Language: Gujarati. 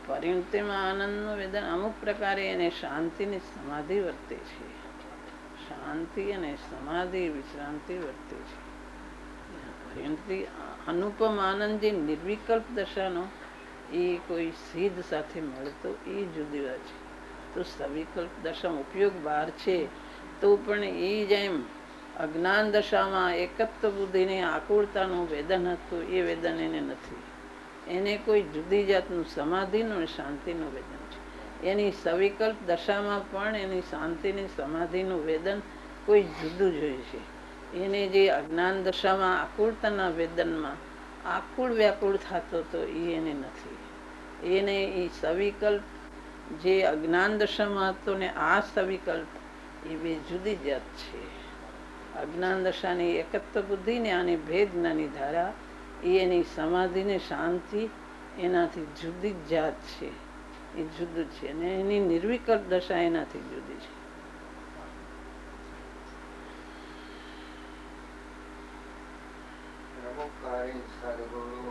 પરિણતિમાં આનંદનું વેદન અમુક પ્રકારે એને શાંતિની સમાધિ વર્તે છે. શાંતિ અને સમાધિ વિશ્રાંતિ વર્તે છે. પરિણતિ અનુપમ આનંદ જે નિર્વિકલ્પ દશાનો એ કોઈ સિદ્ધ સાથે મળતો એ જુદી વાત છે. તો સવિકલ્પ દશામાં ઉપયોગ બહાર છે તો પણ એ જેમ અજ્ઞાન દશામાં એકત્વ બુદ્ધિની આકુળતાનું વેદન હતું એ વેદન એને નથી. એને કોઈ જુદી જાતનું સમાધિનું અને શાંતિનું વેદન છે. એની સવિકલ્પ દશામાં પણ એની શાંતિની સમાધિનું વેદન કોઈ જુદું જોઈએ છે. એને જે અજ્ઞાન દશામાં આકુળતાના વેદનમાં આકુળ વ્યાકુળ થતો તો એ એને નથી. એને એ સવિકલ્પ જે અજ્ઞાન દશામાં હતો ને આ સવિકલ્પ એ બે જુદી જાત છે. અજ્ઞાન દશાની એકત્વ બુદ્ધિ ને આની ભેદ જ્ઞાની ધારા એ એની સમાધિ ને શાંતિ એનાથી જુદી જ જાત છે. એ જુદું છે અને એની નિર્વિકલ્પ દશા એનાથી જુદી છે. પ્રમુખ સદગુરુ